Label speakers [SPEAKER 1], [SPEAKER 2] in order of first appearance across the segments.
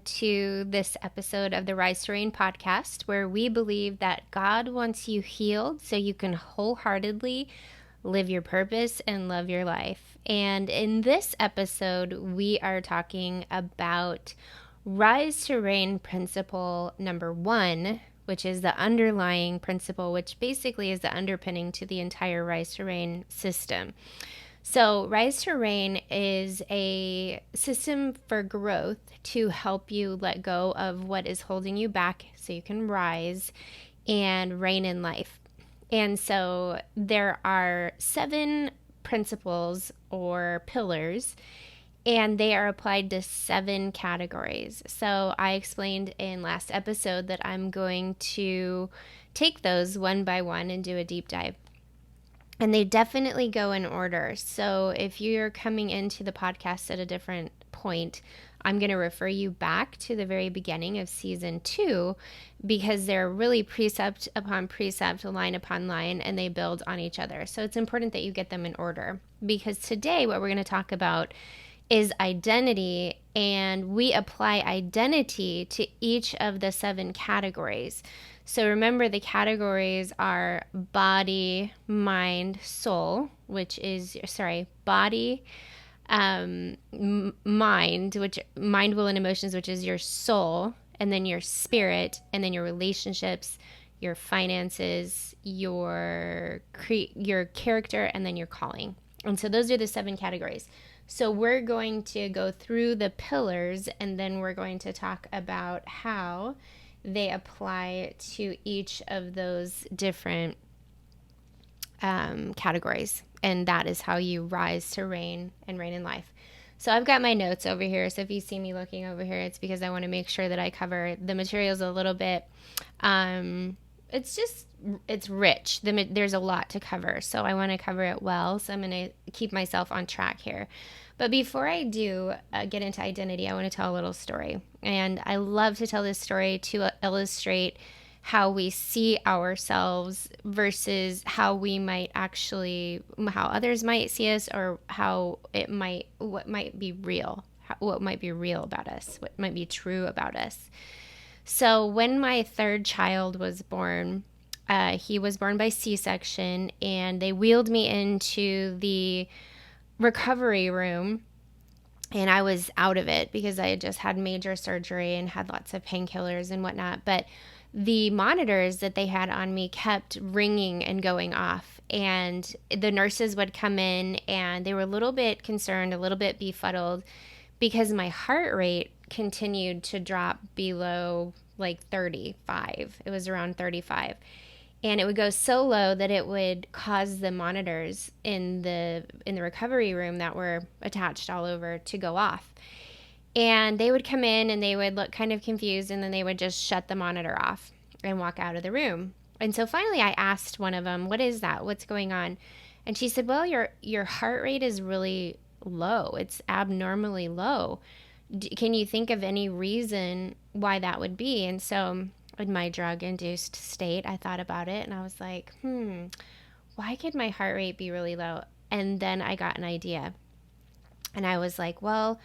[SPEAKER 1] to this episode of the Rise to Reign podcast, where we believe that God wants you healed so you can wholeheartedly live your purpose and love your life. And in this episode, we are talking about Rise to Reign principle number 1, which is the underlying principle, which basically is the underpinning to the entire Rise to Reign system. So Rise to Reign is a system for growth to help you let go of what is holding you back so you can rise and reign in life. And so there are 7 principles or pillars, and they are applied to 7 categories. So I explained in last episode that I'm going to take those one by one and do a deep dive. And they definitely go in order. So if you're coming into the podcast at a different point, I'm going to refer you back to the very beginning of season 2, because they're really precept upon precept, line upon line, and they build on each other. So it's important that you get them in order, because today what we're going to talk about is identity, and we apply identity to each of the 7 categories. So remember, the categories are body, mind, soul, which is, body, mind, which mind, will, and emotions, which is your soul, and then your spirit, and then your relationships, your finances, your character, and then your calling. And so those are the 7 categories. So we're going to go through the pillars, and then we're going to talk about how they apply to each of those different categories. And that is how you rise to reign and reign in life. So I've got my notes over here. So if you see me looking over here, it's because I want to make sure that I cover the materials a little bit. It's rich. There's a lot to cover. So I want to cover it well. So I'm going to keep myself on track here. But before I do get into identity, I want to tell a little story. And I love to tell this story to illustrate how we see ourselves versus how others might see us, or what might be real about us, what might be true about us. So when my 3rd child was born, he was born by C-section, and they wheeled me into the recovery room, and I was out of it because I had just had major surgery and had lots of painkillers and whatnot. But the monitors that they had on me kept ringing and going off, and the nurses would come in, and they were a little bit concerned, a little bit befuddled, because my heart rate continued to drop below like 35. It was around 35. And it would go so low that it would cause the monitors in the recovery room that were attached all over to go off. And they would come in and they would look kind of confused, and then they would just shut the monitor off and walk out of the room. And so finally I asked one of them, "What is that? What's going on?" And she said, "Well, your heart rate is really low. It's abnormally low. Can you think of any reason why that would be?" And so in my drug-induced state, I thought about it, and I was like, why could my heart rate be really low? And then I got an idea. And I was like, well,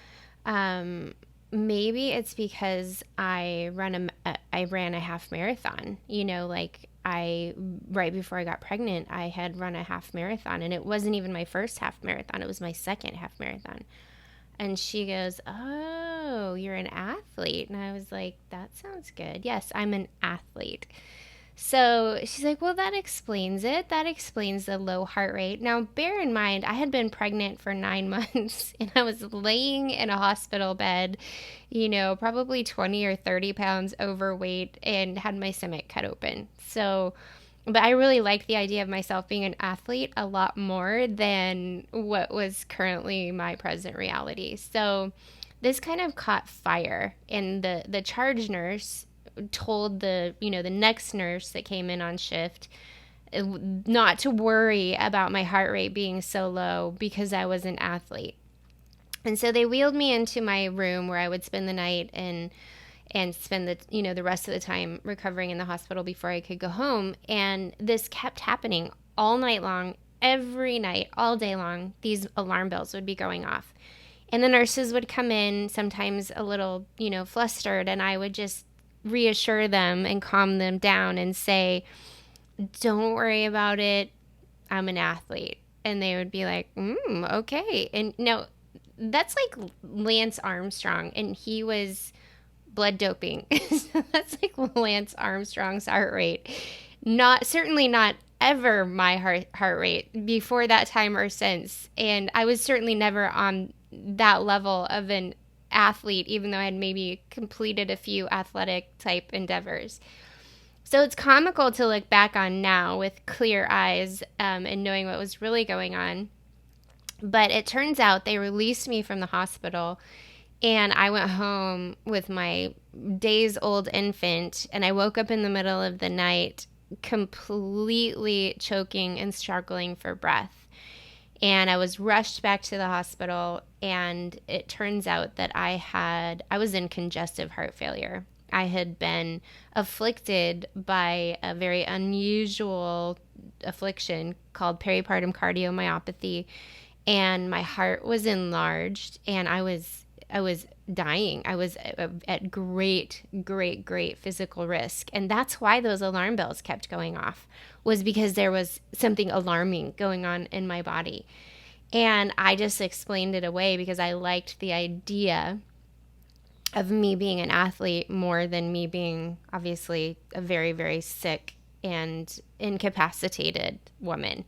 [SPEAKER 1] maybe it's because I ran a half marathon. Right before I got pregnant, I had run a half marathon, and it wasn't even my first half marathon. It was my 2nd half marathon. And she goes, "Oh, you're an athlete." And I was like, "That sounds good. Yes, I'm an athlete." So she's like, "Well, that explains it. That explains the low heart rate." Now, bear in mind, I had been pregnant for 9 months, and I was laying in a hospital bed, probably 20 or 30 pounds overweight, and had my stomach cut open. But I really liked the idea of myself being an athlete a lot more than what was currently my present reality. So this kind of caught fire, and the charge nurse told the next nurse that came in on shift not to worry about my heart rate being so low because I was an athlete. And so they wheeled me into my room where I would spend the night and spend the rest of the time recovering in the hospital before I could go home. And this kept happening all night long, every night, all day long. These alarm bells would be going off. And the nurses would come in sometimes a little, flustered, and I would just reassure them and calm them down and say, don't worry about it. I'm an athlete. And they would be like, okay. And no, that's like Lance Armstrong, and he was blood doping. So that's like Lance Armstrong's heart rate. Certainly not ever my heart rate before that time or since. And I was certainly never on that level of an athlete, even though I had maybe completed a few athletic type endeavors. So it's comical to look back on now with clear eyes, and knowing what was really going on. But it turns out they released me from the hospital, and I went home with my days-old infant, and I woke up in the middle of the night completely choking and struggling for breath. And I was rushed back to the hospital, and it turns out that I was in congestive heart failure. I had been afflicted by a very unusual affliction called peripartum cardiomyopathy, and my heart was enlarged, and I was dying. I was at great physical risk. And that's why those alarm bells kept going off, was because there was something alarming going on in my body. And I just explained it away because I liked the idea of me being an athlete more than me being obviously a very, very sick and incapacitated woman.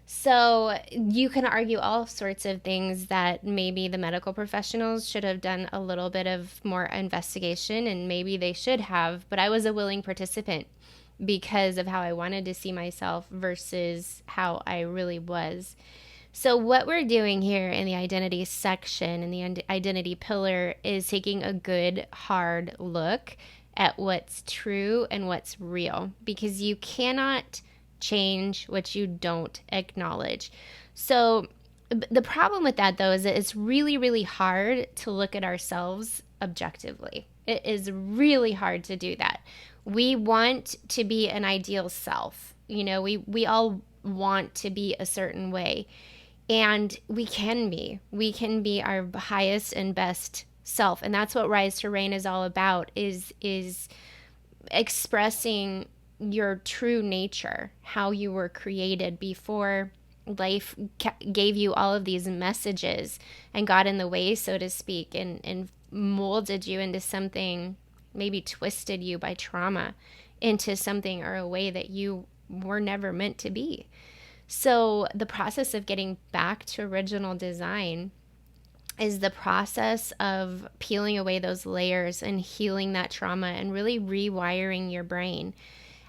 [SPEAKER 1] So you can argue all sorts of things that maybe the medical professionals should have done a little bit of more investigation, and maybe they should have, but I was a willing participant because of how I wanted to see myself versus how I really was. So what we're doing here in the identity section, in the identity pillar, is taking a good hard look at what's true and what's real, because you cannot change what you don't acknowledge. So the problem with that, though, is that it's really, really hard to look at ourselves objectively. It is really hard to do that. We want to be an ideal self. We all want to be a certain way. And we can be our highest and best self. And that's what Rise to Reign is all about, is expressing your true nature, how you were created before life gave you all of these messages and got in the way, so to speak, and molded you into something, maybe twisted you by trauma into something or a way that you were never meant to be. So the process of getting back to original design is the process of peeling away those layers and healing that trauma and really rewiring your brain.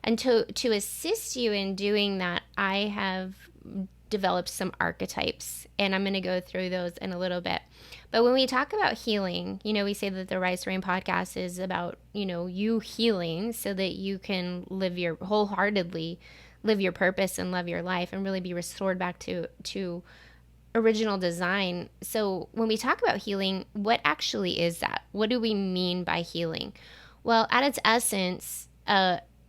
[SPEAKER 1] And to assist you in doing that, I have developed some archetypes, and I'm going to go through those in a little bit. But when we talk about healing, we say that the Rise to Reign podcast is about, you healing so that you can wholeheartedly live your purpose and love your life and really be restored back to original design. So when we talk about healing, what actually is that? What do we mean by healing? Well, at its essence,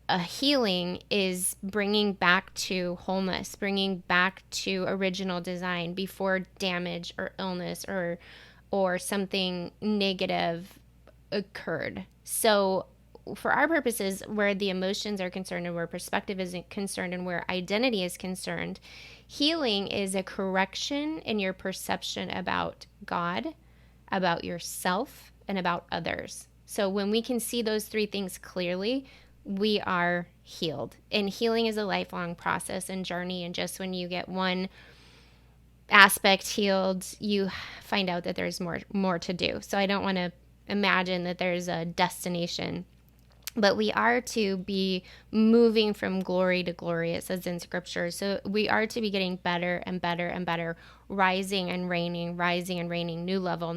[SPEAKER 1] a healing is bringing back to wholeness, bringing back to original design before damage or illness or something negative occurred. So for our purposes, where the emotions are concerned and where perspective is concerned and where identity is concerned, healing is a correction in your perception about God, about yourself, and about others. So when we can see those three things clearly, we are healed. And healing is a lifelong process and journey. And just when you get one aspect healed, you find out that there's more to do. So I don't want to imagine that there's a destination, but we are to be moving from glory to glory, it says in scripture. So we are to be getting better and better and better, rising and reigning, new level,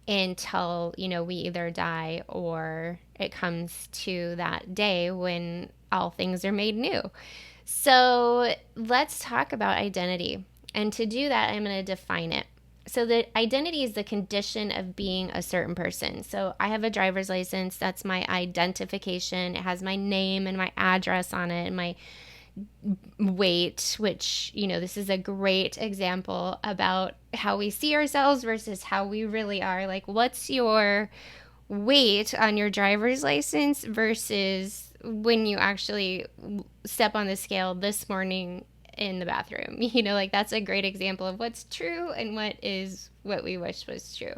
[SPEAKER 1] until, we either die or it comes to that day when all things are made new. So let's talk about identity. And to do that, I'm going to define it. So the identity is the condition of being a certain person. So I have a driver's license. That's my identification. It has my name and my address on it and my weight, which, this is a great example about how we see ourselves versus how we really are. Like, what's your weight on your driver's license versus when you actually step on the scale this morning in the bathroom? Like, that's a great example of what's true and what we wish was true.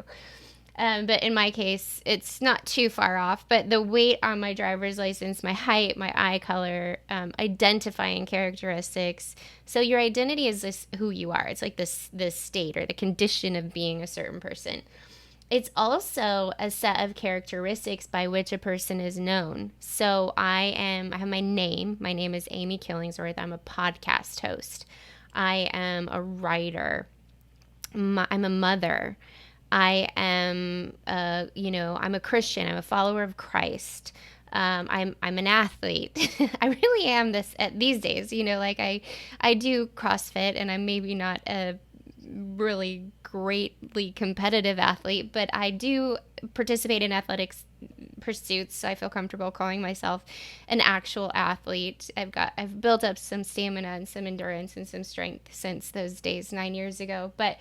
[SPEAKER 1] But in my case, it's not too far off. But the weight on my driver's license, my height, my eye color, identifying characteristics. So your identity is this who you are. It's like this state or the condition of being a certain person. It's also a set of characteristics by which a person is known. So I have my name. My name is Amy Killingsworth. I'm a podcast host. I am a writer. I'm a mother. I am, I'm a Christian. I'm a follower of Christ. I'm an athlete. I really am these days. Like I do CrossFit, and I'm maybe not a really greatly competitive athlete, but I do participate in athletics pursuits. So I feel comfortable calling myself an actual athlete. I've built up some stamina and some endurance and some strength since those days 9 years ago. But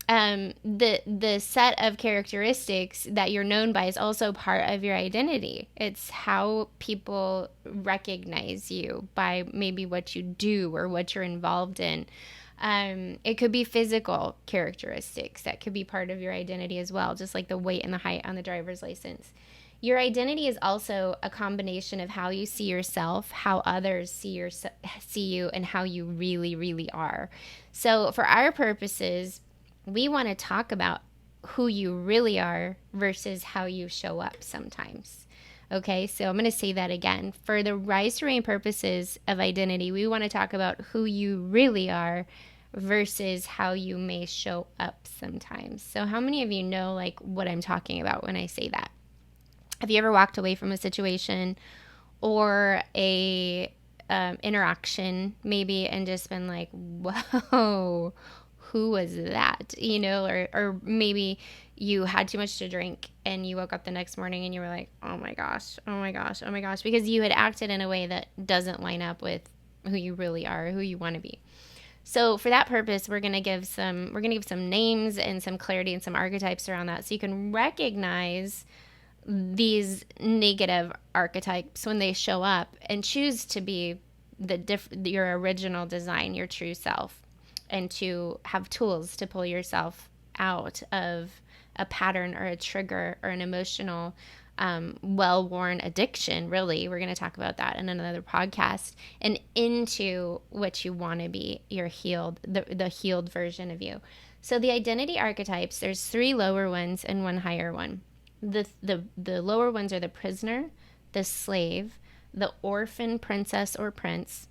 [SPEAKER 1] the set of characteristics that you're known by is also part of your identity. It's how people recognize you by maybe what you do or what you're involved in. It could be physical characteristics that could be part of your identity as well, just like the weight and the height on the driver's license. Your identity is also a combination of how you see yourself, how others see you, and how you really, really are. So for our purposes, we want to talk about who you really are versus how you show up sometimes. Okay, so I'm going to say that again. For the Rise to Reign purposes of identity, we want to talk about who you really are versus how you may show up sometimes. So how many of you know like what I'm talking about when I say that? Have you ever walked away from a situation or a interaction maybe and just been like, whoa, who was that? Or maybe you had too much to drink and you woke up the next morning and you were like, oh my gosh, oh my gosh, oh my gosh, because you had acted in a way that doesn't line up with who you really are, who you want to be. So for that purpose, we're going to give some names and some clarity and some archetypes around that so you can recognize these negative archetypes when they show up and choose to be your original design, your true self, and to have tools to pull yourself out of a pattern or a trigger or an emotional well-worn addiction. Really, we're going to talk about that in another podcast, and into what you want to be, your healed, the healed version of you. So the identity archetypes, there's 3 lower ones and 1 higher one. The lower ones are the prisoner, the slave, the orphan, princess or prince,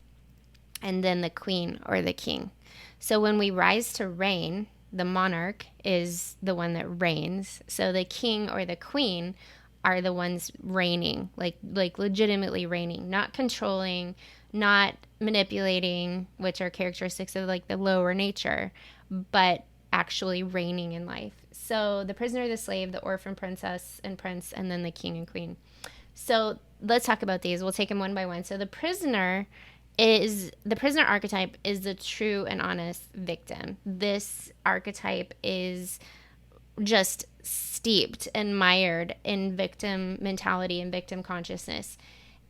[SPEAKER 1] and then the queen or the king. So when we rise to reign, the monarch is the one that reigns. So the king or the queen are the ones reigning, like legitimately reigning, not controlling, not manipulating, which are characteristics of like the lower nature, but actually reigning in life. So the prisoner, the slave, the orphan, princess and prince, and then the king and queen. So let's talk about these. We'll take them one by one. So the prisoner archetype is the true and honest victim. This archetype is just steeped and mired in victim mentality and victim consciousness,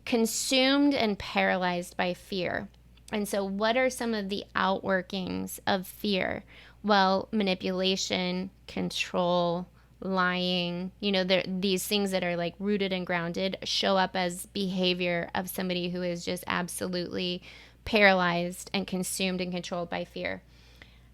[SPEAKER 1] consumed and paralyzed by fear. And so what are some of the outworkings of fear? Well, manipulation, control, lying, these things that are like rooted and grounded show up as behavior of somebody who is just absolutely paralyzed and consumed and controlled by fear.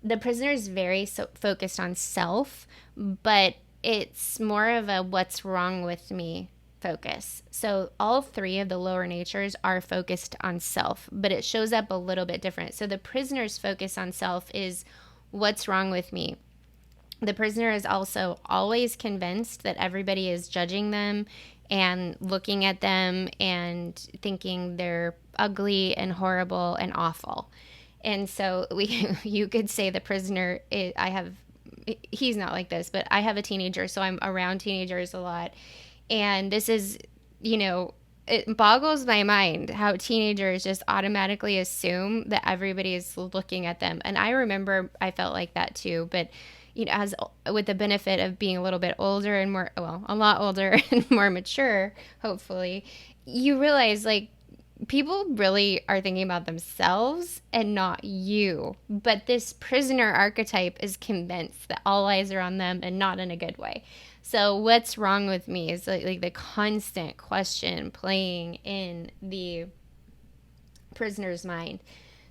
[SPEAKER 1] The prisoner is very focused on self, but it's more of a what's wrong with me focus. So all 3 of the lower natures are focused on self, but it shows up a little bit different. So the prisoner's focus on self is what's wrong with me. The prisoner is also always convinced that everybody is judging them and looking at them and thinking they're ugly and horrible and awful. And so you could say the prisoner he's not like this, but I have a teenager, so I'm around teenagers a lot. And this is, it boggles my mind how teenagers just automatically assume that everybody is looking at them. And I remember I felt like that too. But, as with the benefit of being a little bit older and more, well, a lot older and more mature, hopefully, you realize like people really are thinking about themselves and not you. But this prisoner archetype is convinced that all eyes are on them and not in a good way. So what's wrong with me is like the constant question playing in the prisoner's mind.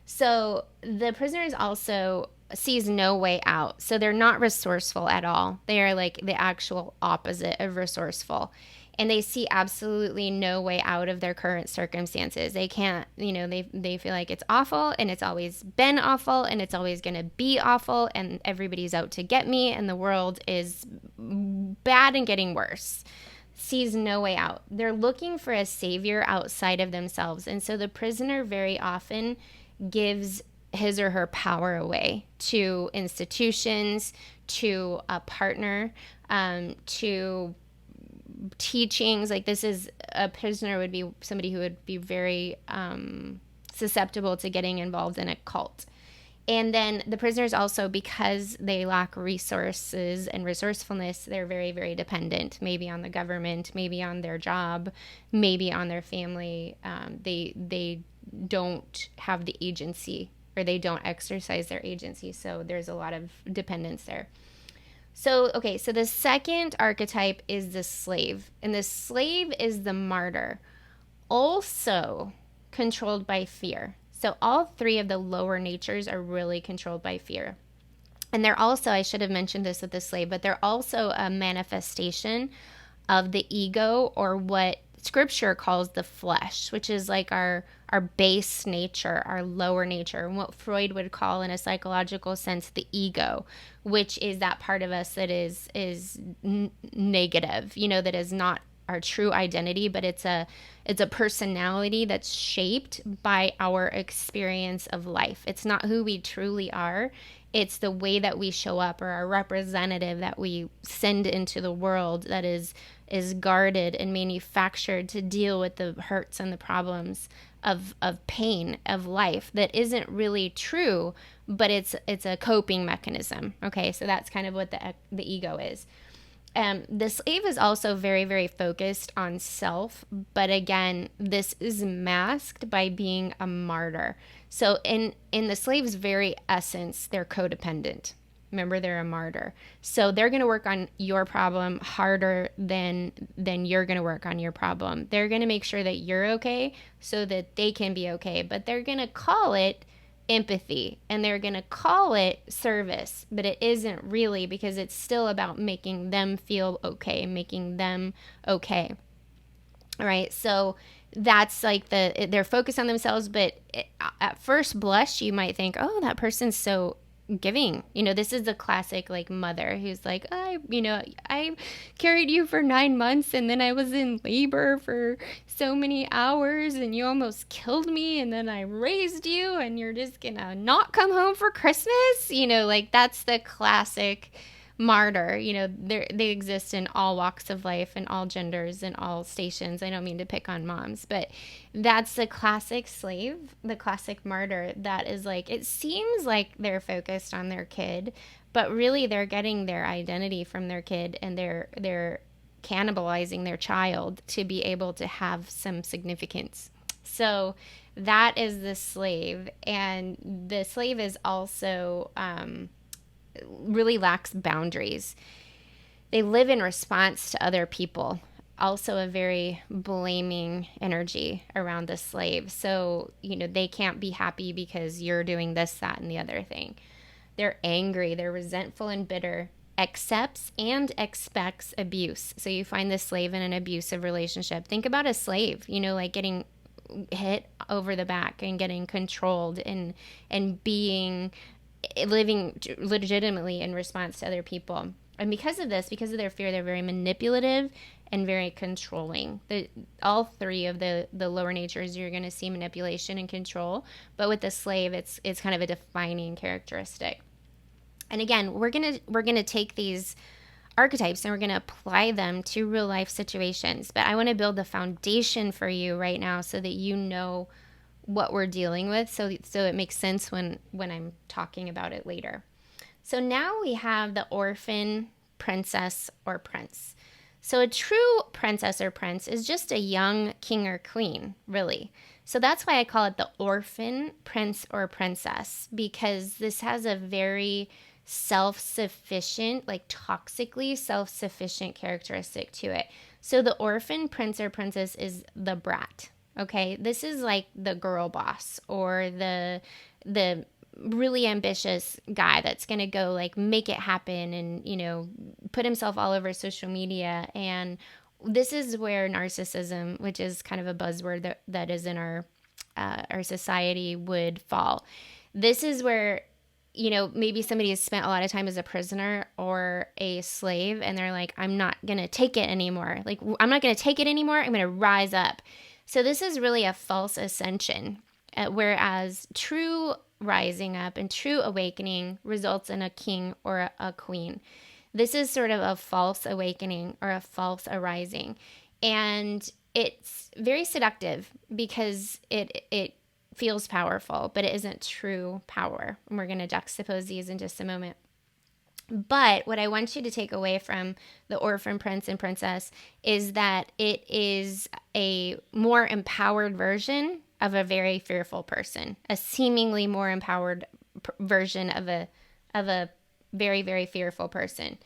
[SPEAKER 1] So the prisoners also sees no way out. So they're not resourceful at all. They are like the actual opposite of resourceful. And they see absolutely no way out of their current circumstances. They can't, they feel like it's awful and it's always been awful and it's always going to be awful and everybody's out to get me and the world is bad and getting worse. Sees no way out. They're looking for a savior outside of themselves. And so the prisoner very often gives his or her power away to institutions, to a partner, to teachings. Like this is a prisoner would be somebody who would be very susceptible to getting involved in a cult. And then the prisoners also, because they lack resources and resourcefulness, they're very, very dependent, maybe on the government, maybe on their job, maybe on their family. They don't have the agency, or they don't exercise their agency. So there's a lot of dependence there. So the second archetype is the slave. And the slave is the martyr, also controlled by fear. So all three of the lower natures are really controlled by fear. And they're also, I should have mentioned this with the slave, but they're also a manifestation of the ego, or what scripture calls the flesh, which is like our base nature, our lower nature, and what Freud would call in a psychological sense the ego, which is that part of us that is negative, that is not our true identity, but it's a personality that's shaped by our experience of life. It's not who we truly are. It's the way that we show up, or our representative that we send into the world that is guarded and manufactured to deal with the hurts and the problems of pain of life that isn't really true, but it's a coping mechanism. Okay, so that's kind of what the ego is. The slave is also very, very focused on self, but again, this is masked by being a martyr. So in the slave's very essence, they're codependent. Remember, they're a martyr. So they're going to work on your problem harder than you're going to work on your problem. They're going to make sure that you're okay so that they can be okay, but they're going to call it empathy and they're going to call it service, but it isn't really, because it's still about making them feel okay, making them okay. All right, so that's like they're focused on themselves, but at first blush you might think, oh, that person's so giving. This is the classic like mother who's like, I carried you for 9 months and then I was in labor for so many hours and you almost killed me, and then I raised you and you're just gonna not come home for Christmas. Like that's the classic martyr. They exist in all walks of life and all genders and all stations. I don't mean to pick on moms, but that's the classic slave, the classic martyr that is like, it seems like they're focused on their kid, but really they're getting their identity from their kid, and they're cannibalizing their child to be able to have some significance. So that is the slave. And the slave is also really lacks boundaries. They live in response to other people. Also a very blaming energy around the slave. So, they can't be happy because you're doing this, that, and the other thing. They're angry. They're resentful and bitter. Accepts and expects abuse. So you find the slave in an abusive relationship. Think about a slave, like getting hit over the back and getting controlled and living legitimately in response to other people. And because of their fear, they're very manipulative and very controlling. All three of the lower natures, you're going to see manipulation and control. But with the slave, it's kind of a defining characteristic. And again, we're gonna take these archetypes and we're going to apply them to real life situations. But I want to build the foundation for you right now so that you know what we're dealing with, so it makes sense when I'm talking about it later. So now we have the orphan, princess, or prince. So a true princess or prince is just a young king or queen, really. So that's why I call it the orphan, prince, or princess, because this has a very self-sufficient, like toxically self-sufficient characteristic to it. So the orphan, prince, or princess is the brat. Okay, this is like the girl boss or the really ambitious guy that's going to go like make it happen and, you know, put himself all over social media. And this is where narcissism, which is kind of a buzzword that is in our society, would fall. This is where, you know, maybe somebody has spent a lot of time as a prisoner or a slave and they're like, I'm not going to take it anymore. Like, I'm not going to take it anymore. I'm going to rise up. So this is really a false ascension, whereas true rising up and true awakening results in a king or a queen. This is sort of a false awakening or a false arising. And it's very seductive because it feels powerful, but it isn't true power. And we're going to juxtapose these in just a moment. But what I want you to take away from the orphan, prince, and princess is that it is a more empowered version of a very fearful person, a seemingly more empowered version of a very, very fearful person.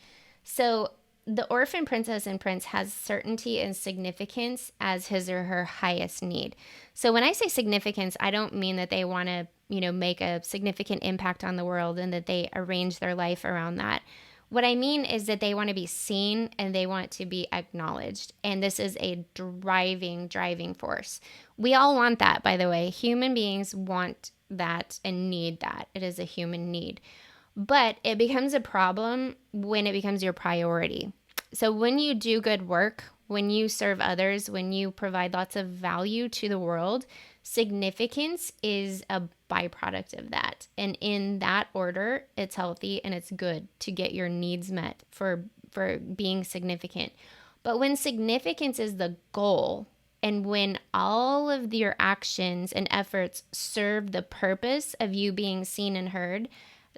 [SPEAKER 1] So the orphan, princess, and prince has certainty and significance as his or her highest need. So when I say significance, I don't mean that they want to, you know, make a significant impact on the world and that they arrange their life around that. What I mean is that they want to be seen and they want to be acknowledged. And this is a driving force. We all want that, by the way. Human beings want that and need that. It is a human need. But it becomes a problem when it becomes your priority. So when you do good work, when you serve others, when you provide lots of value to the world, significance is a byproduct of that. And in that order, it's healthy and it's good to get your needs met for being significant. But when significance is the goal, and when all of your actions and efforts serve the purpose of you being seen and heard,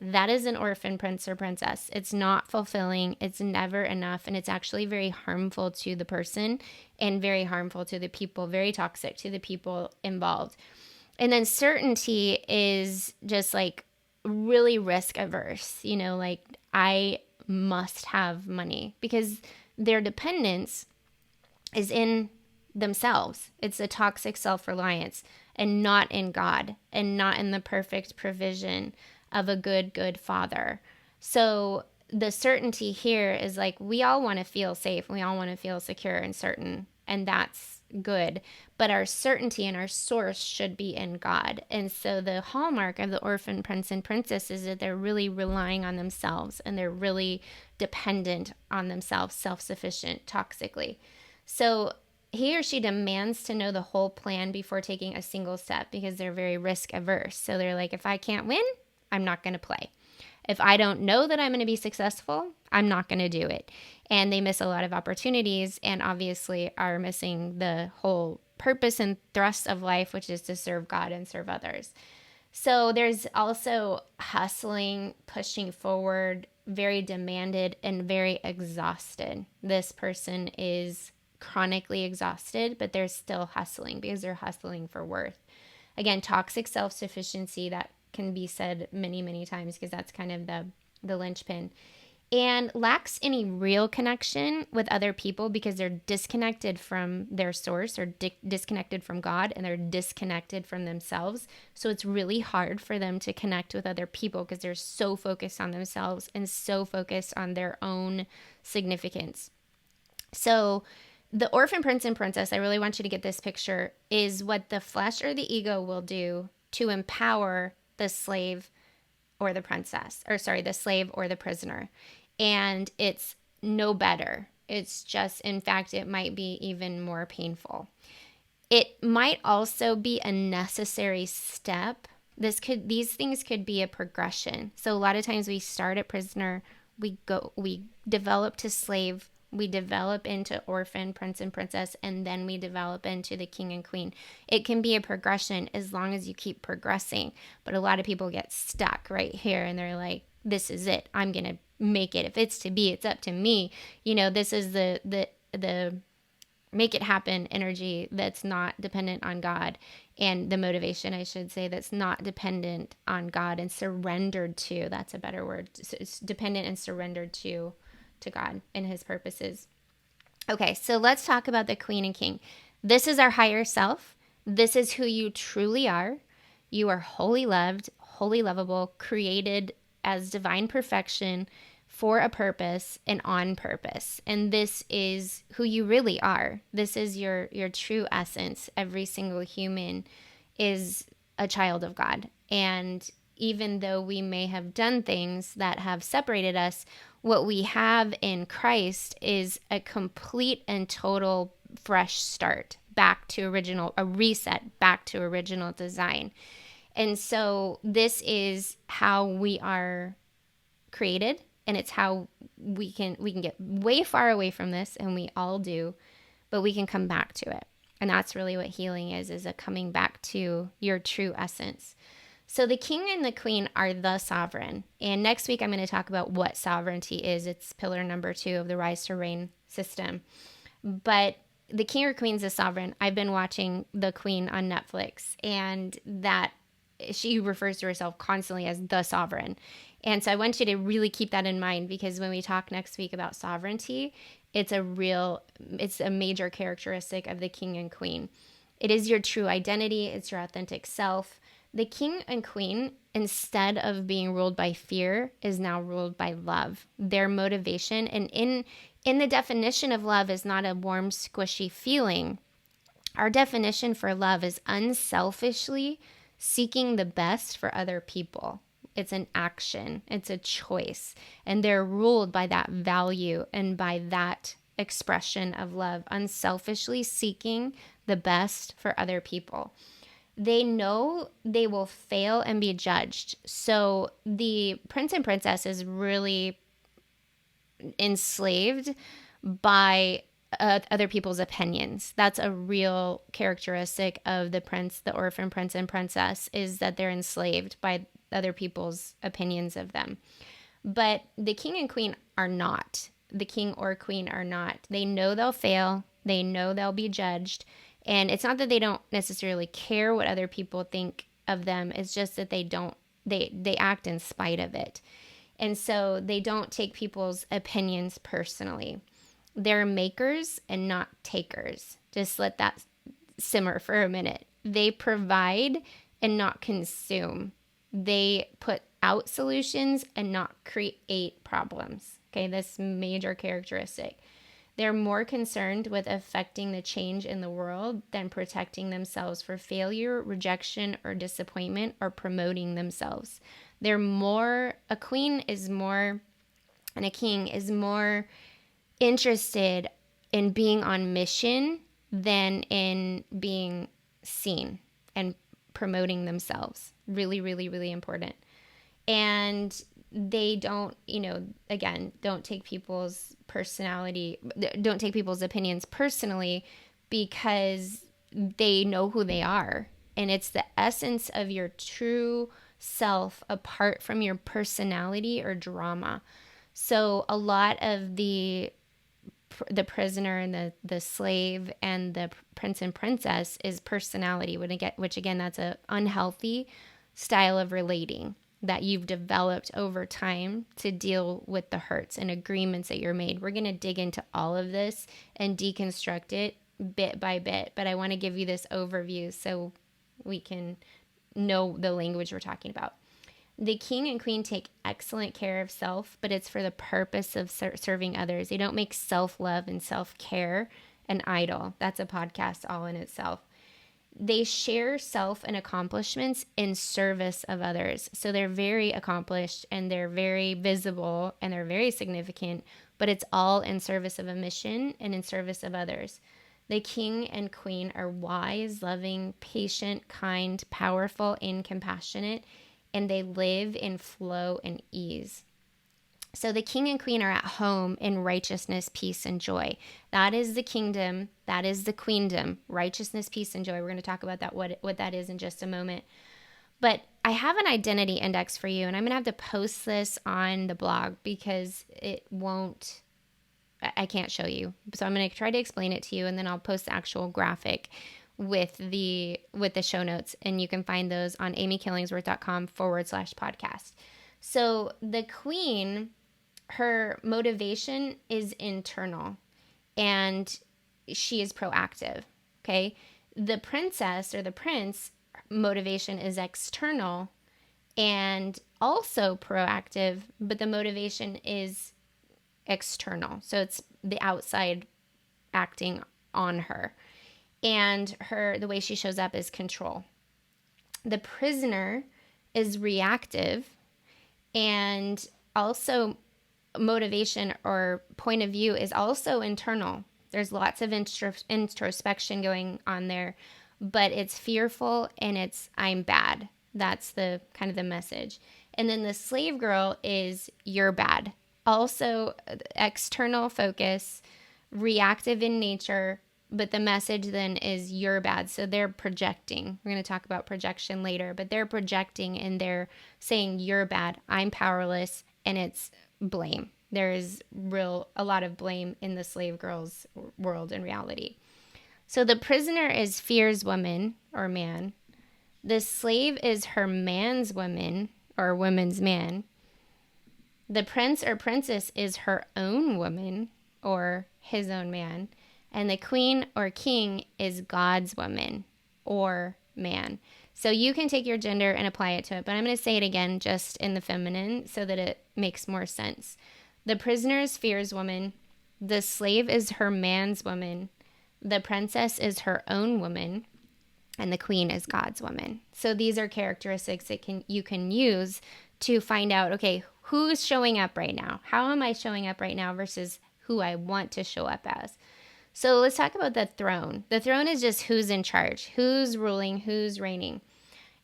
[SPEAKER 1] that is an orphan, prince, or princess. It's not fulfilling. It's never enough. And it's actually very harmful to the person and very harmful to the people, very toxic to the people involved. And then certainty is just like really risk averse, you know, like I must have money because their dependence is in themselves. It's a toxic self-reliance and not in God and not in the perfect provision of a good father. So the certainty here is like we all want to feel safe. We all want to feel secure and certain, and that's good. But our certainty and our source should be in God. And so the hallmark of the orphan, prince, and princess is that they're really relying on themselves and they're really dependent on themselves, self-sufficient, toxically. So he or she demands to know the whole plan before taking a single step because they're very risk averse. So they're like, if I can't win, I'm not going to play. If I don't know that I'm going to be successful, I'm not going to do it. And they miss a lot of opportunities and obviously are missing the whole purpose and thrust of life, which is to serve God and serve others. So there's also hustling, pushing forward, very demanded and very exhausted. This person is chronically exhausted, but they're still hustling because they're hustling for worth. Again, toxic self-sufficiency, that can be said many, many times because that's kind of the linchpin, and lacks any real connection with other people because they're disconnected from their source or disconnected from God, and they're disconnected from themselves. So it's really hard for them to connect with other people because they're so focused on themselves and so focused on their own significance. So the orphan, prince, and princess, I really want you to get this picture, is what the flesh or the ego will do to empower the slave or the princess, or sorry, the slave or the prisoner. And it's no better. It's just, in fact, it might be even more painful. It might also be a necessary step. These things could be a progression. So a lot of times we start at prisoner, we develop to slave, we develop into orphan, prince and princess, and then we develop into the king and queen. It can be a progression as long as you keep progressing. But a lot of people get stuck right here and they're like, this is it. I'm going to make it. If it's to be, it's up to me. This is the make it happen energy that's not dependent on God, and the motivation, I should say, that's not dependent on God and surrendered to, that's a better word. So it's dependent and surrendered to God and his purposes. Okay, so let's talk about the queen and king. This is our higher self. This is who you truly are. You are wholly loved, wholly lovable, created as divine perfection for a purpose and on purpose. And this is who you really are. This is your true essence. Every single human is a child of God. And even though we may have done things that have separated us, what we have in Christ is a complete and total fresh start, back to original, a reset, back to original design. And so this is how we are created, and it's how we can get way far away from this, and we all do, but we can come back to it. And that's really what healing is a coming back to your true essence. So the king and the queen are the sovereign. And next week, I'm going to talk about what sovereignty is. It's pillar number 2 of the Rise to Reign system. But the king or queen's the sovereign. I've been watching The Queen on Netflix, and that she refers to herself constantly as the sovereign. And so I want you to really keep that in mind, because when we talk next week about sovereignty, it's a major characteristic of the king and queen. It is your true identity. It's your authentic self. The king and queen, instead of being ruled by fear, is now ruled by love. Their motivation, and in the definition of love, is not a warm, squishy feeling. Our definition for love is unselfishly seeking the best for other people. It's an action. It's a choice. And they're ruled by that value and by that expression of love, unselfishly seeking the best for other people. They know they will fail and be judged. So the prince and princess is really enslaved by other people's opinions. That's a real characteristic of the prince, the orphan prince and princess, is that they're enslaved by other people's opinions of them. But the king and queen are not. The king or queen are not. They know they'll fail. They know they'll be judged. And it's not that they don't necessarily care what other people think of them. It's just that they act in spite of it. And so they don't take people's opinions personally. They're makers and not takers. Just let that simmer for a minute. They provide and not consume. They put out solutions and not create problems. Okay, this major characteristic. They're more concerned with affecting the change in the world than protecting themselves for failure, rejection, or disappointment, or promoting themselves. A queen is more, and a king is more interested in being on mission than in being seen and promoting themselves. Really, really, really important. And they don't, again, don't take people's opinions personally, because they know who they are. And it's the essence of your true self apart from your personality or drama. So a lot of the prisoner and the slave and the prince and princess is personality, which again, that's an unhealthy style of relating that you've developed over time to deal with the hurts and agreements that you're made. We're going to dig into all of this and deconstruct it bit by bit, but I want to give you this overview so we can know the language we're talking about. The king and queen take excellent care of self, but it's for the purpose of serving others. They don't make self-love and self-care an idol. That's a podcast all in itself. They share self and accomplishments in service of others. So they're very accomplished and they're very visible and they're very significant, but it's all in service of a mission and in service of others. The king and queen are wise, loving, patient, kind, powerful, and compassionate, and they live in flow and ease. So the king and queen are at home in righteousness, peace, and joy. That is the kingdom. That is the queendom. Righteousness, peace, and joy. We're going to talk about that, what that is in just a moment. But I have an identity index for you, and I'm going to have to post this on the blog because I can't show you. So I'm going to try to explain it to you, and then I'll post the actual graphic with the show notes, and you can find those on amykillingsworth.com/podcast. So the queen, her motivation is internal and she is proactive. Okay. The princess or the prince motivation is external and also proactive, but the motivation is external. So it's the outside acting on her. And the way she shows up is control. The prisoner is reactive and also motivation or point of view is also internal. There's lots of introspection going on there, but it's fearful and it's I'm bad. That's the kind of the message. And then the slave girl is you're bad. Also external focus, reactive in nature, but the message then is you're bad. So they're projecting. We're going to talk about projection later, but they're projecting and they're saying you're bad, I'm powerless, and it's blame. There is a lot of blame in the slave girl's world in reality. So the prisoner is fear's woman or man. The slave is her man's woman or woman's man. The prince or princess is her own woman or his own man. And the queen or king is God's woman or man. So you can take your gender and apply it to it, but I'm going to say it again just in the feminine so that it makes more sense. The prisoner is fear's woman. The slave is her man's woman. The princess is her own woman. And the queen is God's woman. So these are characteristics that you can use to find out, okay, who's showing up right now? How am I showing up right now versus who I want to show up as? So let's talk about the throne. The throne is just who's in charge, who's ruling, who's reigning.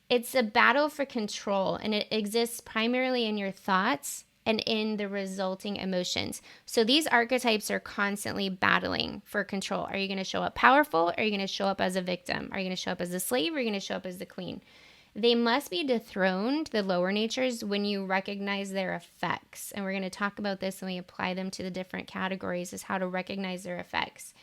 [SPEAKER 1] It's a battle for control, and it exists primarily in your thoughts and in the resulting emotions. So these archetypes are constantly battling for control. Are you going to show up powerful? Are you going to show up as a victim? Are you going to show up as a slave? Or are you going to show up as the queen? They must be dethroned, the lower natures, when you recognize their effects. And we're going to talk about this when we apply them to the different categories, is how to recognize their effects.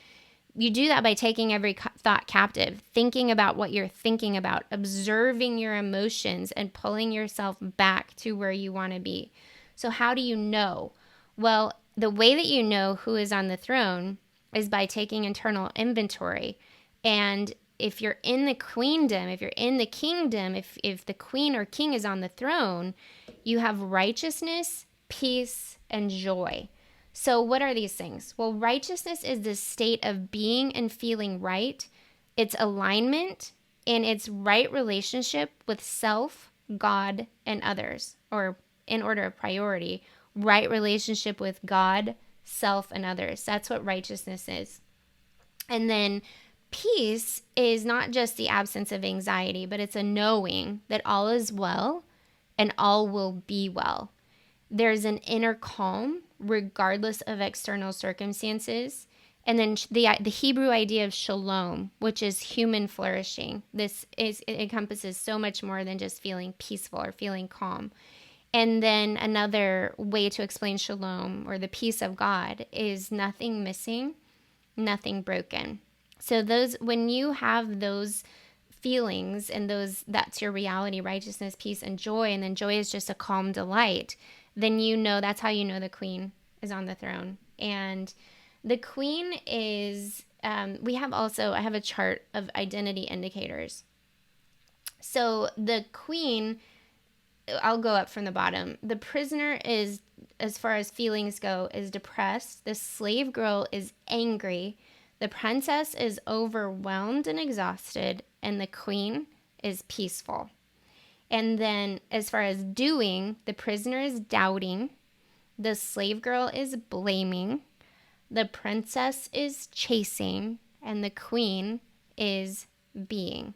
[SPEAKER 1] You do that by taking every thought captive, thinking about what you're thinking about, observing your emotions, and pulling yourself back to where you want to be. So how do you know? Well, the way that you know who is on the throne is by taking internal inventory. And if you're in the queendom, if you're in the kingdom, if the queen or king is on the throne, you have righteousness, peace, and joy. So what are these things? Well, righteousness is the state of being and feeling right. It's alignment and it's right relationship with self, God, and others, or in order of priority, right relationship with God, self, and others. That's what righteousness is. And then peace is not just the absence of anxiety, but it's a knowing that all is well and all will be well. There's an inner calm regardless of external circumstances. And then the Hebrew idea of shalom, which is human flourishing. It encompasses so much more than just feeling peaceful or feeling calm. And then another way to explain shalom, or the peace of God, is nothing missing, nothing broken. So when you have those feelings and that's your reality, righteousness, peace, and joy, and then joy is just a calm delight, then that's how you know the queen is on the throne. And the queen is, I have a chart of identity indicators. So the queen, I'll go up from the bottom. The prisoner is, as far as feelings go, is depressed. The slave girl is angry. The princess is overwhelmed and exhausted. And the queen is peaceful. And then as far as doing, the prisoner is doubting. The slave girl is blaming. The princess is chasing. And the queen is being.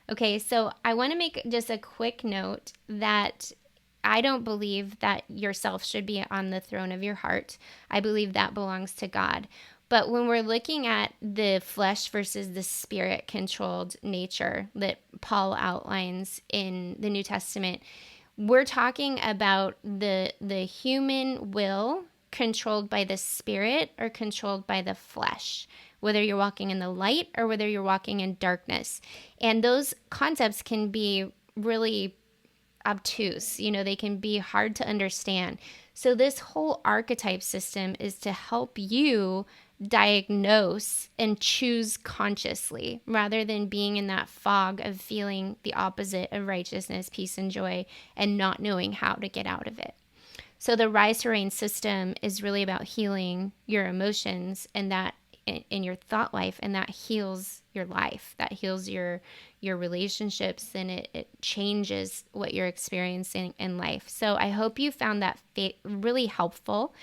[SPEAKER 1] Okay, so I want to make just a quick note that I don't believe that yourself should be on the throne of your heart. I believe that belongs to God. But when we're looking at the flesh versus the spirit controlled nature that Paul outlines in the New Testament, we're talking about the human will controlled by the spirit or controlled by the flesh, whether you're walking in the light or whether you're walking in darkness. And those concepts can be really obtuse. They can be hard to understand. So this whole archetype system is to help you diagnose and choose consciously rather than being in that fog of feeling the opposite of righteousness, peace, and joy and not knowing how to get out of it. So the Rise to Reign system is really about healing your emotions and that in your thought life, and that heals your life, that heals your relationships, and it changes what you're experiencing in life. So I hope you found that really helpful.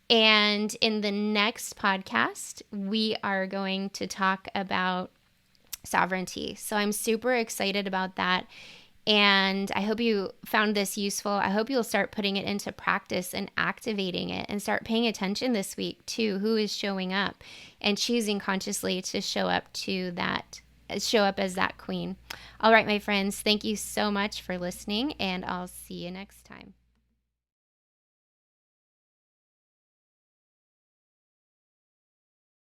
[SPEAKER 1] And in the next podcast, we are going to talk about sovereignty. So I'm super excited about that. And I hope you found this useful. I hope you'll start putting it into practice and activating it and start paying attention this week to who is showing up and choosing consciously to show up as that queen. All right, my friends, thank you so much for listening, and I'll see you next time.